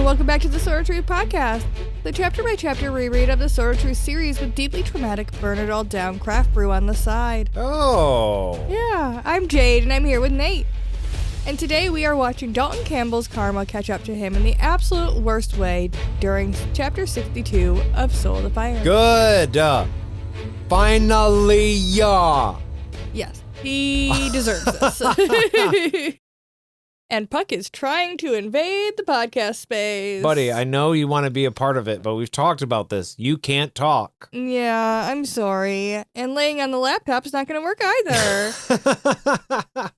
and welcome back to the Sword of Truth podcast, the chapter-by-chapter reread of the Sword of Truth series with deeply traumatic, burn-it-all-down craft brew on the side. Oh. Yeah, I'm Jade, and I'm here with Nate. And today we are watching Dalton Campbell's karma catch up to him in the absolute worst way during Chapter 62 of Soul of the Fire. Good. Finally, yeah. Yes, he deserves this. And Puck is trying to invade the podcast space. Buddy, I know you want to be a part of it, but we've talked about this. You can't talk. Yeah, I'm sorry. And laying on the laptop is not going to work either.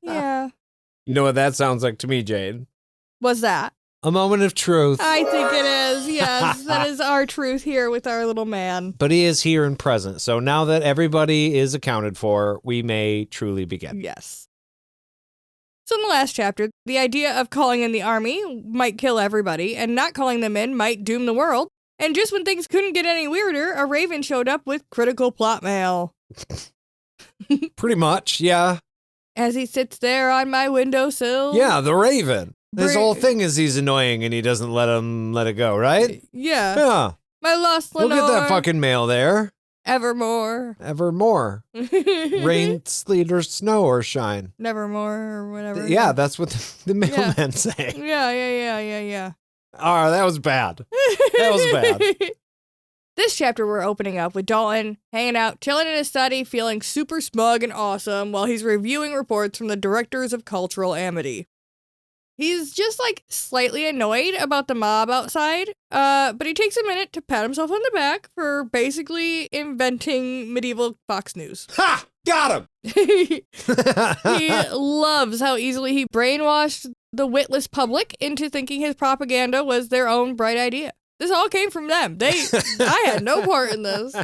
Yeah. You know what that sounds like to me, Jade? What's that? A moment of truth. I think it is. Yes, that is our truth here with our little man. But he is here and present. So now that everybody is accounted for, we may truly begin. Yes. So in the last chapter, the idea of calling in the army might kill everybody, and not calling them in might doom the world. And just when things couldn't get any weirder, a raven showed up with critical plot mail. Pretty much, yeah. As he sits there on my windowsill. Yeah, the raven. His whole thing is he's annoying and he doesn't let it go, right? Yeah. Yeah. My lost Lenore. Look at that fucking mail there. Evermore. Evermore. Rain, sleet, or snow, or shine. Nevermore, or whatever. Yeah, that's what the mailmen say. Yeah. Oh, that was bad. That was bad. This chapter we're opening up with Dalton hanging out, chilling in his study, feeling super smug and awesome while he's reviewing reports from the directors of cultural amity. He's just, slightly annoyed about the mob outside, but he takes a minute to pat himself on the back for basically inventing medieval Fox News. Ha! Got him! He loves how easily he brainwashed the witless public into thinking his propaganda was their own bright idea. This all came from them. I had no part in this.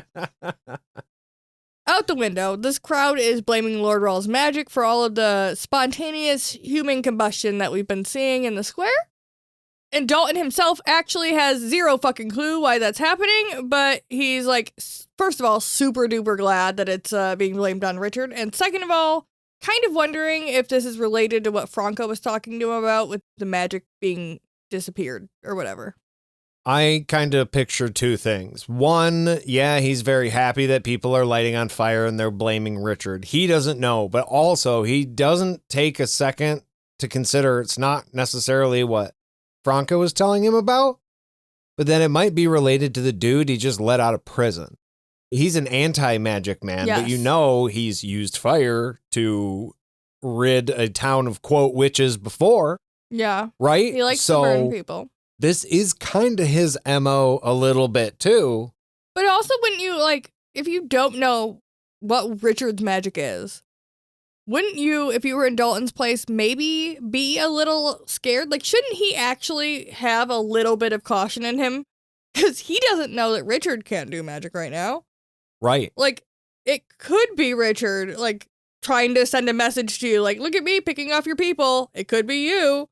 Out the window, this crowd is blaming Lord Rawl's magic for all of the spontaneous human combustion that we've been seeing in the square. And Dalton himself actually has zero fucking clue why that's happening, but he's first of all, super duper glad that it's being blamed on Richard. And second of all, kind of wondering if this is related to what Franka was talking to him about with the magic being disappeared or whatever. I kind of picture two things. One, yeah, he's very happy that people are lighting on fire and they're blaming Richard. He doesn't know, but also he doesn't take a second to consider it's not necessarily what Franka was telling him about, but then it might be related to the dude he just let out of prison. He's an anti-magic man, yes. But he's used fire to rid a town of, quote, witches before. Yeah. Right? He likes to burn people. This is kind of his MO a little bit, too. But also, wouldn't you, if you don't know what Richard's magic is, wouldn't you, if you were in Dalton's place, maybe be a little scared? Shouldn't he actually have a little bit of caution in him? Because he doesn't know that Richard can't do magic right now. Right. It could be Richard, trying to send a message to you, look at me picking off your people. It could be you.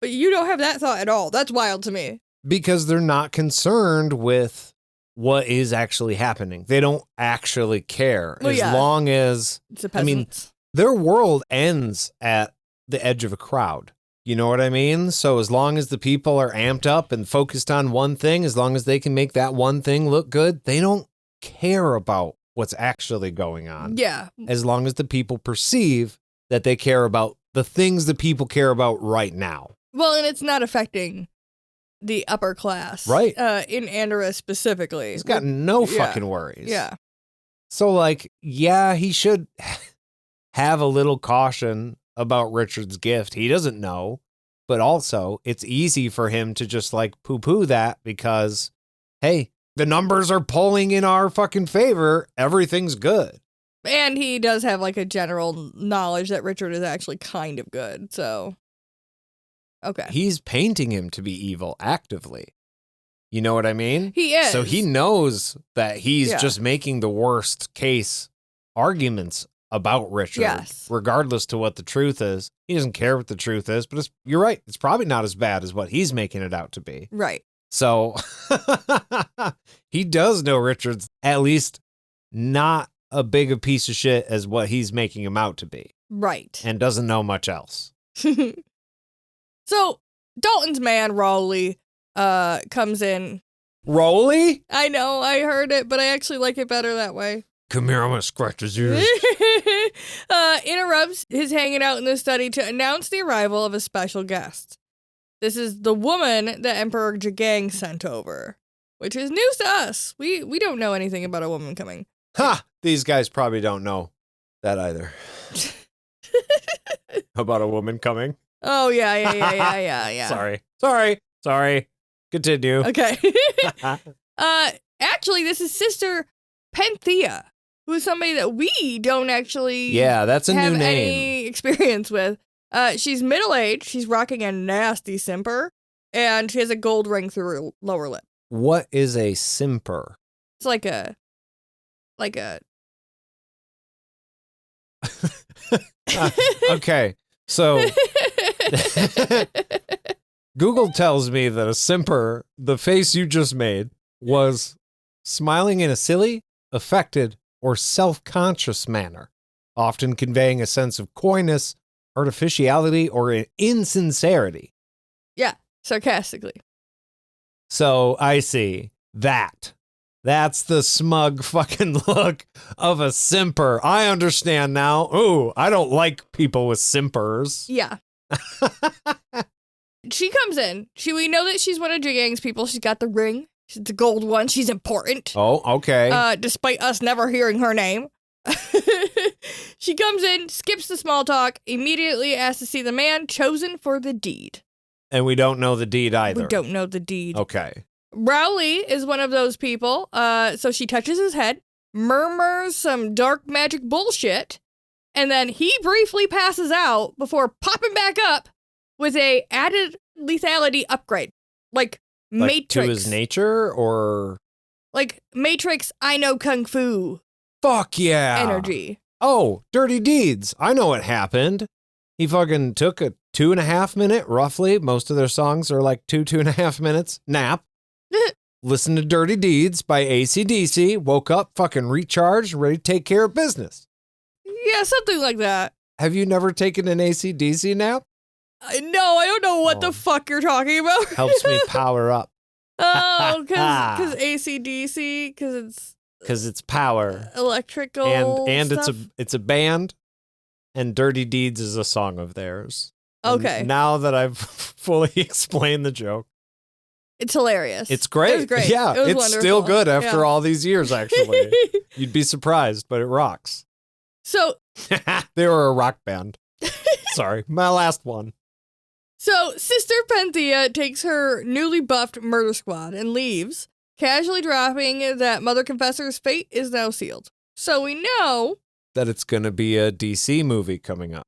But you don't have that thought at all. That's wild to me. Because they're not concerned with what is actually happening. They don't actually care. Long as, it's the peasants. Their world ends at the edge of a crowd. You know what I mean? So as long as the people are amped up and focused on one thing, as long as they can make that one thing look good, they don't care about what's actually going on. Yeah. As long as the people perceive that they care about the things that people care about right now. Well, and it's not affecting the upper class. Right. In Andorra specifically. He's got no fucking worries. Yeah. So, he should have a little caution about Richard's gift. He doesn't know. But also, it's easy for him to just, poo-poo that because, hey, the numbers are polling in our fucking favor. Everything's good. And he does have, a general knowledge that Richard is actually kind of good, so... Okay. He's painting him to be evil actively. You know what I mean? He is. So he knows that he's just making the worst case arguments about Richard. Yes. Regardless to what the truth is. He doesn't care what the truth is, but you're right. It's probably not as bad as what he's making it out to be. Right. So he does know Richard's at least not a big a piece of shit as what he's making him out to be. Right. And doesn't know much else. So, Dalton's man, Rowley, comes in. Rowley? I know, I heard it, but I actually like it better that way. Come here, I'm gonna scratch his ears. Interrupts his hanging out in the study to announce the arrival of a special guest. This is the woman that Emperor Jagang sent over, which is news to us. We don't know anything about a woman coming. Ha! These guys probably don't know that either. About a woman coming. Oh, yeah. Sorry. Continue. Okay. Actually, this is Sister Penthia, who's somebody that we don't actually that's a have new name. any experience with. She's middle-aged. She's rocking a nasty simper, and she has a gold ring through her lower lip. What is a simper? It's like a okay, so Google tells me that a simper, the face you just made, was smiling in a silly, affected, or self-conscious manner, often conveying a sense of coyness, artificiality, or insincerity. Yeah, sarcastically. So I see that. That's the smug fucking look of a simper. I understand now. Ooh, I don't like people with simpers. Yeah. She comes in. We know that she's one of Jagang's people. She's got the ring. She's the gold one. She's important. Oh, okay. Despite us never hearing her name. She comes in, skips the small talk, immediately asks to see the man chosen for the deed. And we don't know the deed either. We don't know the deed. Okay. Rowley is one of those people. So she touches his head, murmurs some dark magic bullshit, and then he briefly passes out before popping back up with a added lethality upgrade. Like Matrix. To his nature, or? Like Matrix, I know Kung Fu. Fuck yeah. Energy. Oh, dirty deeds. I know what happened. He fucking took a 2.5 minute, roughly. Most of their songs are like 2.5 minutes. Nap. Listen to Dirty Deeds by AC/DC. Woke up, fucking recharged, ready to take care of business. Yeah, something like that. Have you never taken an AC/DC nap? No, I don't know what the fuck you're talking about. Helps me power up. Oh, because AC/DC, because it's power, electrical, and stuff? it's a band, and Dirty Deeds is a song of theirs. Okay. And now that I've fully explained the joke, it's hilarious. it's great. It was great. Yeah, It was it's wonderful. still good after Yeah. all these years. Actually, you'd be surprised, but it rocks. So They were a rock band. Sorry, my last one. So Sister Penthia takes her newly buffed murder squad and leaves, casually dropping that Mother Confessor's fate is now sealed. So we know That it's gonna be a DC movie coming up.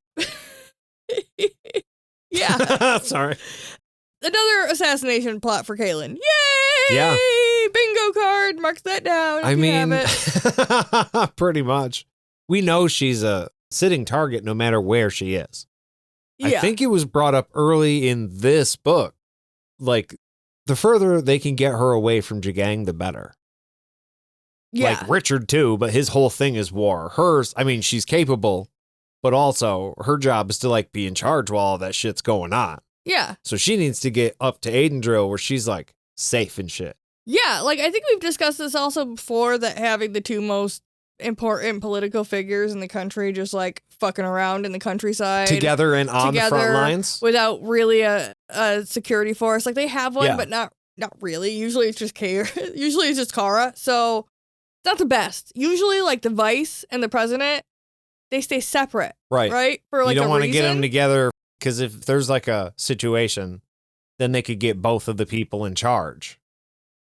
Yeah. Sorry. Another assassination plot for Kaylin. Yay! Yeah. Bingo card. Mark that down. If I you mean, have it. pretty much. We know she's a sitting target no matter where she is. Yeah. I think it was brought up early in this book. Like, the further they can get her away from Jagang, the better. Yeah. Like Richard too, but his whole thing is war. Hers, I mean, she's capable, but also her job is to like be in charge while all that shit's going on. Yeah. So she needs to get up to Aidendrill where she's like safe and shit. Yeah. Like, I think we've discussed this also before, that having the two most important political figures in the country just like fucking around in the countryside Together and on the front lines. without really a security force. Like, they have one, Yeah. but not really. Usually it's just Usually it's just Kara. So it's not the best. Usually, like, the vice and the president, they stay separate. Right. Right? For like you don't a want to reason. get them together because if there's like a situation, then they could get both of the people in charge.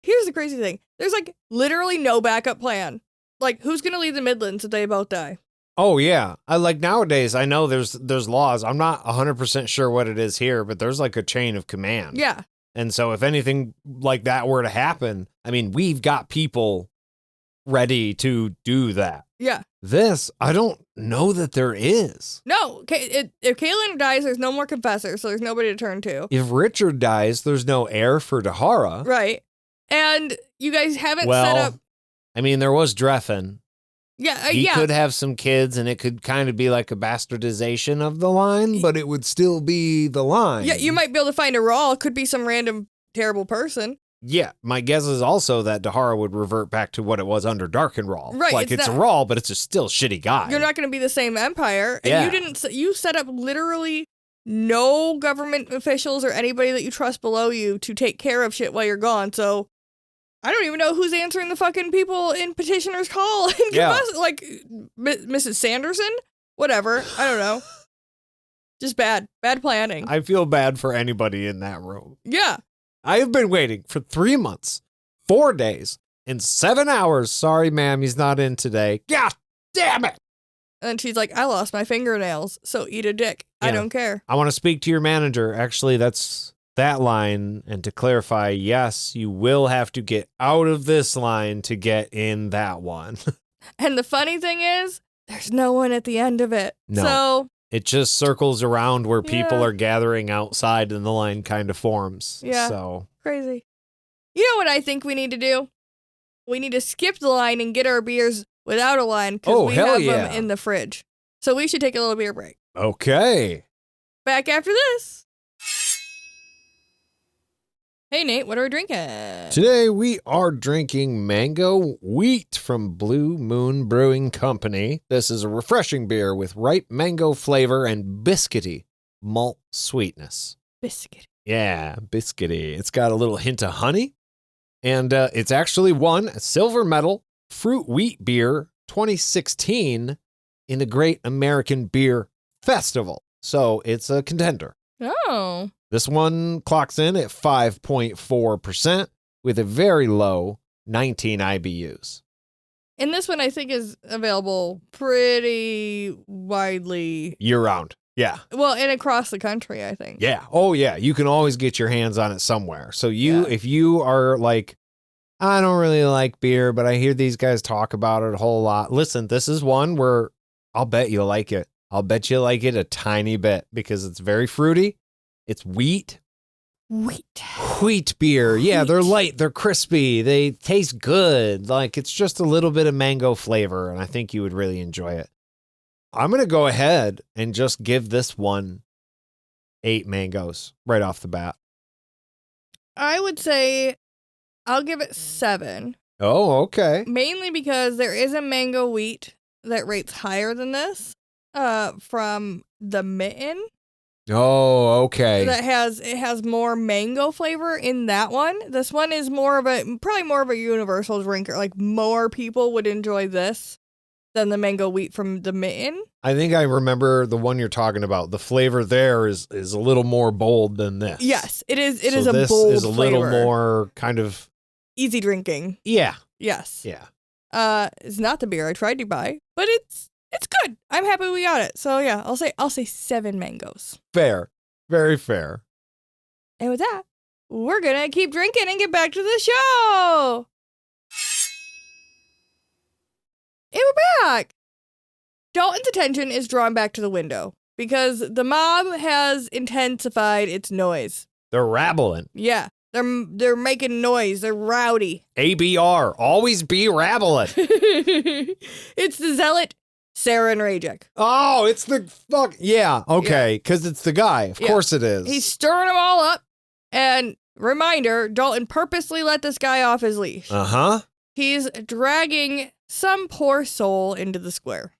Here's the crazy thing. There's like literally no backup plan. Like, who's going to lead the Midlands if they both die? Oh, yeah. I like nowadays, I know there's laws. I'm not 100% sure what it is here, but there's like a chain of command. Yeah. And so if anything like that were to happen, I mean, we've got people ready to do that. Yeah. This, I don't know that there is. No. If Kaylin dies, there's no more confessor, so there's nobody to turn to. If Richard dies, there's no heir for Dahara. Right. And you guys haven't set up. I mean, there was Dreffin. Yeah. He yeah. could have some kids, and it could kind of be like a bastardization of the line, but it would still be the line. Yeah, you might be able to find a Rawl. Could be some random terrible person. Yeah, my guess is also that Dahara would revert back to what it was under Dark and Rawl. Right, Like, it's a Rawl, but it's a still shitty guy. You're not going to be the same empire. And Yeah. you set up literally no government officials or anybody that you trust below you to take care of shit while you're gone. So I don't even know who's answering the fucking people in Petitioner's Call. Like, Mrs. Sanderson? Whatever. I don't know. Just bad planning. I feel bad for anybody in that room. Yeah. I have been waiting for 3 months, 4 days, and 7 hours. Sorry, ma'am, he's not in today. God damn it. And she's like, I lost my fingernails, so eat a dick. I Yeah. don't care. I want to speak to your manager. Actually, that's that line. And to clarify, yes, you will have to get out of this line to get in that one. And the funny thing is, there's no one at the end of it. No. So It just circles around where people Yeah. are gathering outside and the line kind of forms. Yeah. So, crazy. You know what I think we need to do? We need to skip the line and get our beers without a line because Oh, we hell have yeah. them in the fridge. So we should take a little beer break. okay. Back after this. Hey, Nate, what are we drinking? Today we are drinking Mango Wheat from Blue Moon Brewing Company. This is a refreshing beer with ripe mango flavor and biscuity malt sweetness. Biscuit. Yeah, biscuity. It's got a little hint of honey. And it's actually won a silver medal fruit wheat beer 2016 in the Great American Beer Festival. So it's a contender. Oh. This one clocks in at 5.4% with a very low 19 IBUs. And this one I think is available pretty widely. Year round. Yeah. Well, and across the country, I think. Yeah. Oh, yeah. You can always get your hands on it somewhere. So Yeah. if you are like, I don't really like beer, but I hear these guys talk about it a whole lot. Listen, this is one where I'll bet you like it. I'll bet you like it a tiny bit because it's very fruity. It's wheat. Wheat beer. Yeah, they're Wheat. light. They're crispy. They taste good. Like, it's just a little bit of mango flavor, and I think you would really enjoy it. I'm going to go ahead and just give this one 8 mangoes right off the bat. I would say I'll give it 7. Oh, okay. Mainly because there is a mango wheat that rates higher than this from the Mitten. Oh, okay. That has more mango flavor in that one. This one is probably more of a universal drinker. Like more people would enjoy this than the mango wheat from the Mitten. I think I remember the one you're talking about. The flavor there is a little more bold than this. Yes, it is. It So is a this bold is a flavor. little more kind of easy drinking. yeah. Yes. Yeah. It's not the beer I tried to buy, but it's good. I'm happy we got it. So yeah, I'll say 7 mangoes. Fair. Very fair. And with that, we're gonna keep drinking and get back to the show. And we're back. Dalton's attention is drawn back to the window because the mob has intensified its noise. They're rabbling. Yeah, they're making noise. They're rowdy. ABR. Always be rabbling. It's the zealot Sarin Ray Jack. Oh, it's the fuck. Yeah. Okay. Because it's the guy. Of Yeah. course it is. He's stirring them all up. And reminder, Dalton purposely let this guy off his leash. Uh-huh. He's dragging some poor soul into the square.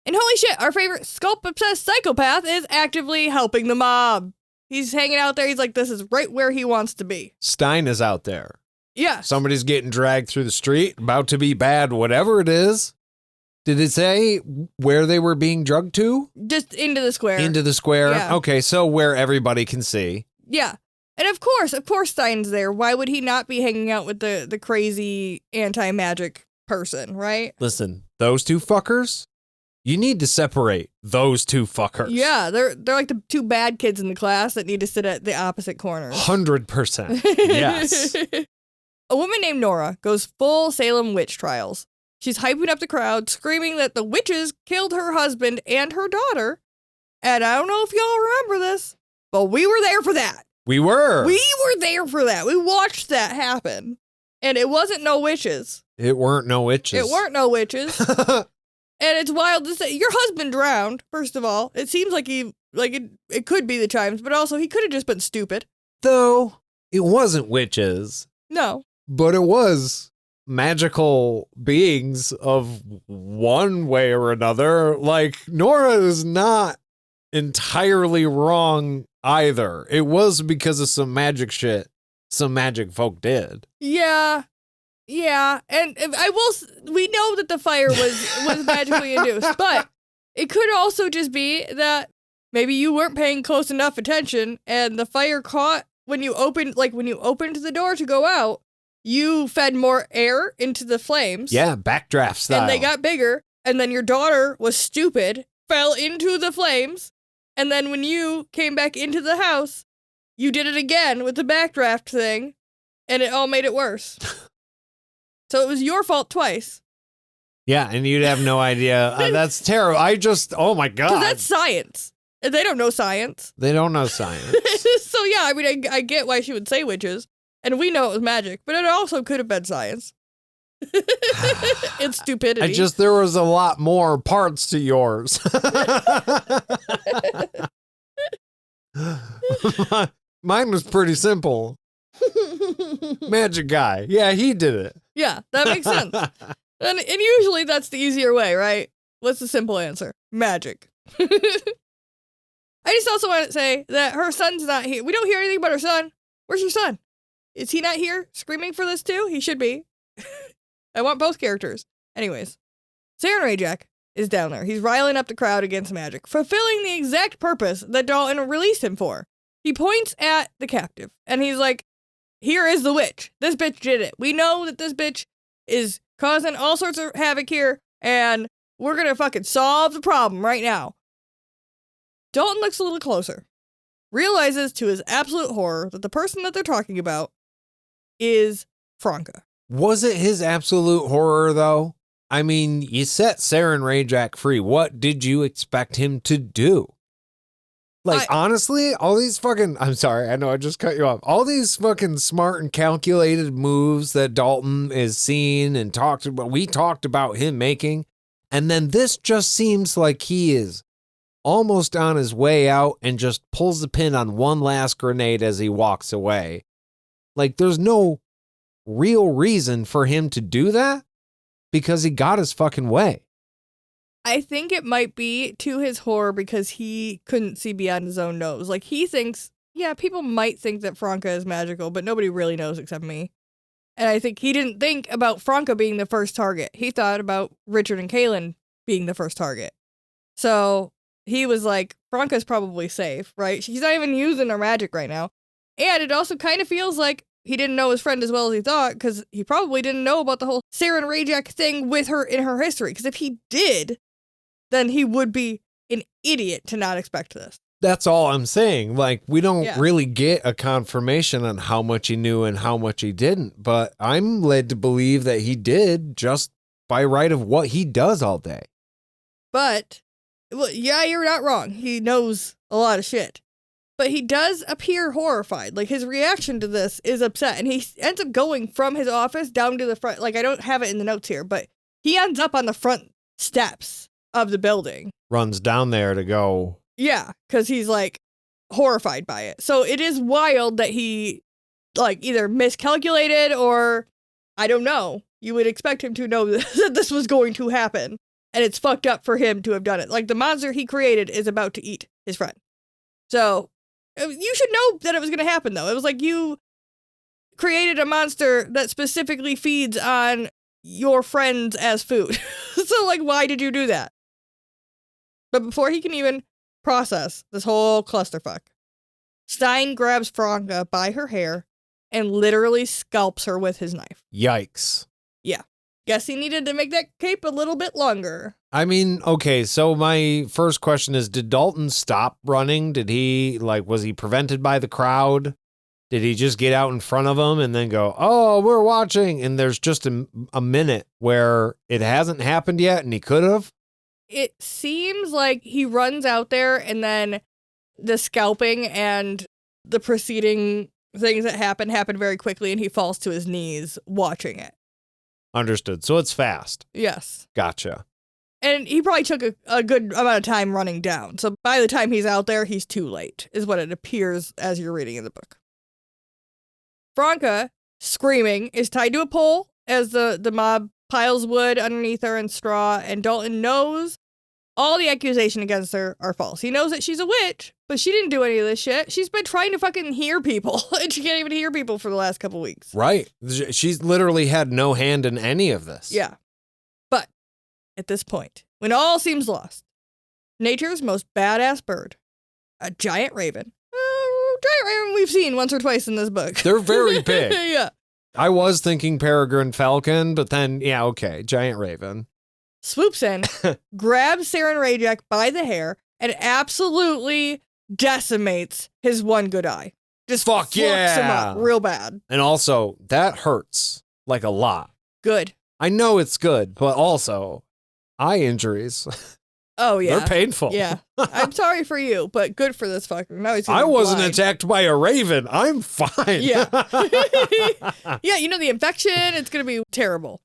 And holy shit, our favorite sculpt-obsessed psychopath is actively helping the mob. He's hanging out there. He's like, this is right where he wants to be. Stein is out there. Yeah. Somebody's getting dragged through the street, about to be bad, whatever it is. Did it say where they were being drugged to? Just into the square. Into the square? Yeah. Okay, so where everybody can see. Yeah. And of course Stein's there. Why would he not be hanging out with the crazy anti-magic person, right? Listen, those two fuckers, you need to separate those two fuckers. Yeah, they're like the 2 bad kids in the class that need to sit at the opposite corners. 100%. Yes. A woman named Nora goes full Salem witch trials. She's hyping up the crowd, screaming that the witches killed her husband and her daughter. And I don't know if y'all remember this, but we were there for that. We were. We were there for that. We watched that happen. And it wasn't no witches. It weren't no witches. It weren't no witches. And it's wild to say, your husband drowned, first of all. It seems like it could be the chimes, but also he could have just been stupid. Though, It wasn't witches, No. but it was magical beings of one way or another. Like, Nora is not entirely wrong either. It was because of some magic shit some magic folk did. Yeah. Yeah. And we know that the fire was magically induced, but it could also just be that maybe you weren't paying close enough attention and the fire caught when you opened the door to go out, you fed more air into the flames. Yeah, backdraft style. And they got bigger, and then your daughter was stupid, fell into the flames, and then when you came back into the house, you did it again with the backdraft thing, and it all made it worse. So it was your fault twice. Yeah, and you'd have no idea. That's terrible. Oh my God. Because that's science. And they don't know science. They don't know science. So yeah, I mean, I get why she would say witches, and we know it was magic, but it also could have been science. It's stupidity. There was a lot more parts to yours. Mine was pretty simple. Magic guy. Yeah, he did it. Yeah, that makes sense. And usually that's the easier way, right? What's the simple answer? Magic. I just also want to say that her son's not here. We don't hear anything about her son. Where's your son? Is he not here screaming for this too? He should be. I want both characters. Anyways, Sarin Ray Jack is down there. He's riling up the crowd against magic, fulfilling the exact purpose that Dalton released him for. He points at the captive, and he's like, here is the witch. This bitch did it. We know that this bitch is causing all sorts of havoc here, and we're gonna fucking solve the problem right now. Dalton looks a little closer, realizes to his absolute horror that the person that they're talking about is Franka. Was it his absolute horror, though? I mean, you set Sarin Ray Jack free. What did you expect him to do? Honestly, all these fucking... I'm sorry, I know I just cut you off. All these fucking smart and calculated moves that Dalton is seeing and we talked about him making, and then this just seems like he is almost on his way out and just pulls the pin on one last grenade as he walks away. Like, there's no real reason for him to do that because he got his fucking way. I think it might be to his horror because he couldn't see beyond his own nose. Like, he thinks, yeah, people might think that Franka is magical, but nobody really knows except me. And I think he didn't think about Franka being the first target. He thought about Richard and Kaylin being the first target. So he was like, Franka's probably safe, right? She's not even using her magic right now. And it also kind of feels like he didn't know his friend as well as he thought, because he probably didn't know about the whole Sarin Ray Jack thing with her in her history. Because if he did, then he would be an idiot to not expect this. That's all I'm saying. Like, we don't really get a confirmation on how much he knew and how much he didn't, but I'm led to believe that he did just by right of what he does all day. But, well, yeah, you're not wrong. He knows a lot of shit. But he does appear horrified. Like, his reaction to this is upset. And he ends up going from his office down to the front. Like, I don't have it in the notes here, but he ends up on the front steps of the building. Runs down there to go. Yeah, because he's, like, horrified by it. So it is wild that he, like, either miscalculated or, I don't know. You would expect him to know that this was going to happen. And it's fucked up for him to have done it. Like, the monster he created is about to eat his friend. So you should know that it was going to happen, though. It was like you created a monster that specifically feeds on your friends as food. So, like, why did you do that? But before he can even process this whole clusterfuck, Stein grabs Franka by her hair and literally scalps her with his knife. Yikes. Yeah. Guess he needed to make that cape a little bit longer. I mean, okay, so my first question is, did Dalton stop running? Was he prevented by the crowd? Did he just get out in front of them and then go, oh, we're watching? And there's just a minute where it hasn't happened yet and he could have? It seems like he runs out there and then the scalping and the preceding things that happen very quickly and he falls to his knees watching it. Understood. So it's fast. Yes. Gotcha. And he probably took a good amount of time running down. So by the time he's out there, he's too late, is what it appears as you're reading in the book. Franka, screaming, is tied to a pole as the mob piles wood underneath her and straw, and Dalton knows all the accusations against her are false. He knows that she's a witch, but she didn't do any of this shit. She's been trying to fucking hear people, and she can't even hear people for the last couple weeks. Right. She's literally had no hand in any of this. Yeah. But at this point, when all seems lost, nature's most badass bird, a giant raven. Giant raven we've seen once or twice in this book. They're very big. Yeah. I was thinking peregrine falcon, but then, yeah, okay, giant raven. Swoops in, grabs Sarin Ray Jack by the hair, and absolutely decimates his one good eye. Just fucks him up real bad. And also, that hurts, like, a lot. Good. I know it's good, but also, eye injuries. Oh, yeah. They're painful. Yeah. I'm sorry for you, but good for this fucker. Now he's I wasn't blind. attacked by a raven. I'm fine. Yeah. Yeah, you know, the infection, it's going to be terrible.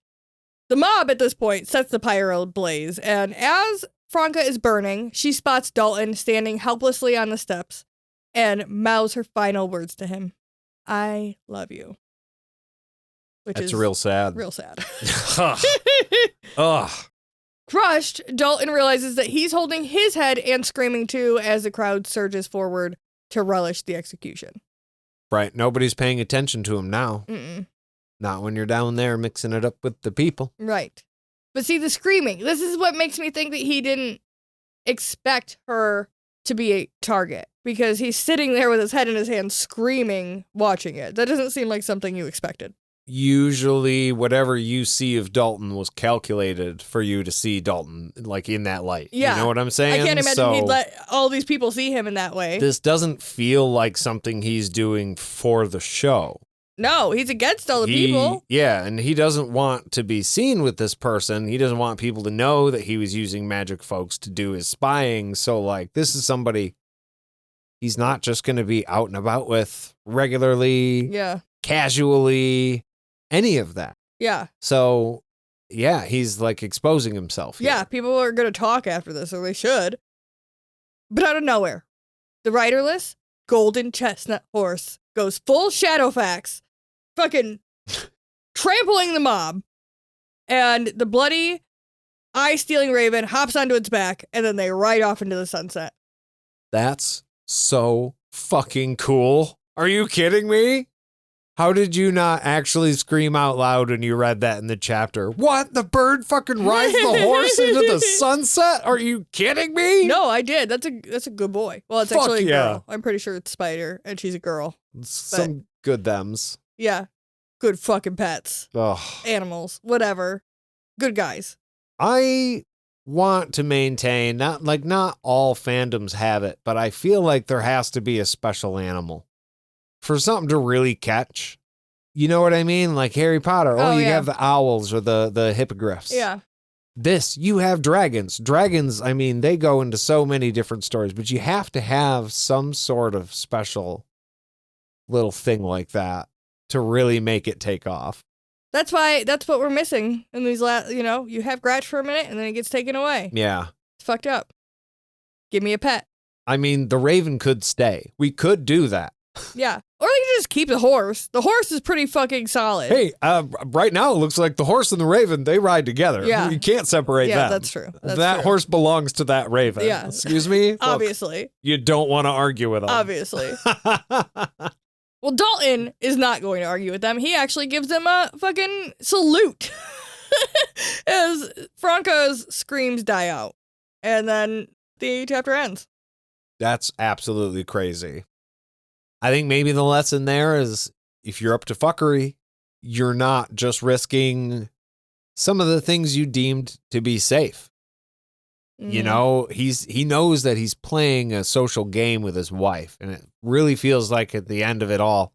The mob at this point sets the pyre ablaze, and as Franka is burning, she spots Dalton standing helplessly on the steps and mouths her final words to him. I love you. Which That's is real sad. Real sad. Ugh. Crushed, Dalton realizes that he's holding his head and screaming too as the crowd surges forward to relish the execution. Right. Nobody's paying attention to him now. Mm-mm. Not when you're down there mixing it up with the people. Right. But see, the screaming, this is what makes me think that he didn't expect her to be a target, because he's sitting there with his head in his hand screaming, watching it. That doesn't seem like something you expected. Usually whatever you see of Dalton was calculated for you to see Dalton like in that light. Yeah. You know what I'm saying? I can't imagine he'd let all these people see him in that way. This doesn't feel like something he's doing for the show. No, he's against all the people. Yeah, and he doesn't want to be seen with this person. He doesn't want people to know that he was using magic folks to do his spying. So, like, this is somebody he's not just going to be out and about with regularly, casually, any of that. Yeah. So, yeah, he's, like, exposing himself here. Yeah, people are going to talk after this, or they should. But out of nowhere, the riderless golden chestnut horse goes full Shadowfax, fucking trampling the mob, and the bloody eye-stealing raven hops onto its back, and then they ride off into the sunset. That's so fucking cool. Are you kidding me? How did you not actually scream out loud when you read that in the chapter? What? The bird fucking rides the horse into the sunset? Are you kidding me? No, I did. That's a good boy. Well, it's actually a girl. I'm pretty sure it's Spider, and she's a girl. Some good thems. Yeah. Good fucking pets. Ugh. Animals. Whatever. Good guys. I want to maintain, not all fandoms have it, but I feel like there has to be a special animal for something to really catch. You know what I mean? Like Harry Potter. You have the owls or the hippogriffs. Yeah. This, you have dragons. Dragons, I mean, they go into so many different stories, but you have to have some sort of special little thing like that to really make it take off. That's what we're missing in these you have Gratch for a minute and then it gets taken away. Yeah. It's fucked up. Give me a pet. I mean, the raven could stay. We could do that. Yeah. Or they could just keep the horse. The horse is pretty fucking solid. Hey, right now it looks like the horse and the raven, they ride together. Yeah. You can't separate them. Yeah, that's true. That horse belongs to that raven. Yeah. Excuse me? Obviously. Look, you don't want to argue with them. Obviously. Well, Dalton is not going to argue with them. He actually gives them a fucking salute as Franka's screams die out. And then the chapter ends. That's absolutely crazy. I think maybe the lesson there is if you're up to fuckery, you're not just risking some of the things you deemed to be safe. Mm-hmm. You know, he knows that he's playing a social game with his wife, and it really feels like at the end of it all,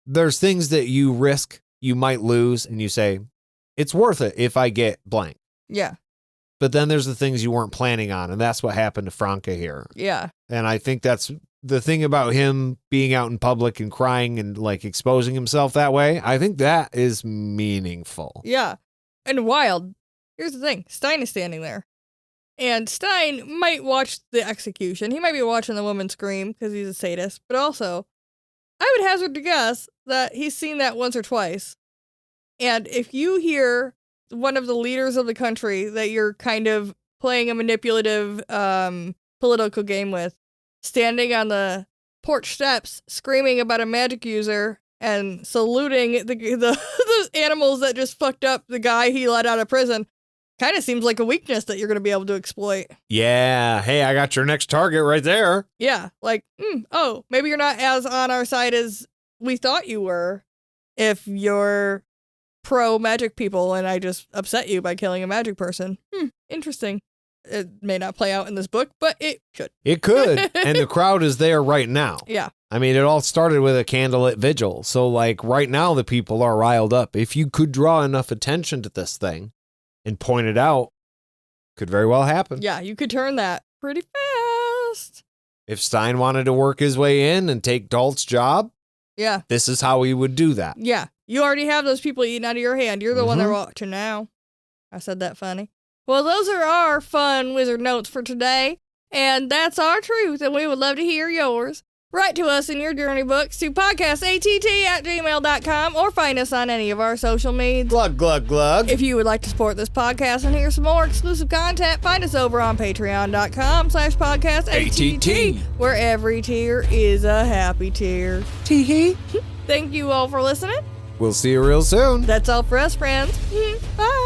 there's things that you risk, you might lose, and you say, it's worth it if I get blank. Yeah. But then there's the things you weren't planning on, and that's what happened to Franka here. Yeah. And I think that's the thing about him being out in public and crying and like exposing himself that way. I think that is meaningful. Yeah. And wild. Here's the thing. Stein is standing there. And Stein might watch the execution. He might be watching the woman scream because he's a sadist. But also, I would hazard to guess that he's seen that once or twice. And if you hear one of the leaders of the country that you're kind of playing a manipulative political game with, standing on the porch steps, screaming about a magic user and saluting the animals that just fucked up the guy he let out of prison, kind of seems like a weakness that you're going to be able to exploit. Yeah. Hey, I got your next target right there. Yeah. Like, oh, maybe you're not as on our side as we thought you were if you're pro magic people and I just upset you by killing a magic person. Interesting. It may not play out in this book, but it could. It could. And the crowd is there right now. Yeah. I mean, it all started with a candlelit vigil. So, like, right now, the people are riled up. If you could draw enough attention to this thing and point it out, could very well happen. Yeah, you could turn that pretty fast. If Stein wanted to work his way in and take Dalt's job, yeah, this is how he would do that. Yeah. You already have those people eating out of your hand. You're the one they're watching now. I said that funny. Well, those are our fun wizard notes for today. And that's our truth, and we would love to hear yours. Write to us in your journey books to podcastatt@gmail.com or find us on any of our social medias. Glug, glug, glug. If you would like to support this podcast and hear some more exclusive content, find us over on patreon.com/podcastatt, where every tier is a happy tier. Tee-hee. Thank you all for listening. We'll see you real soon. That's all for us, friends. Bye.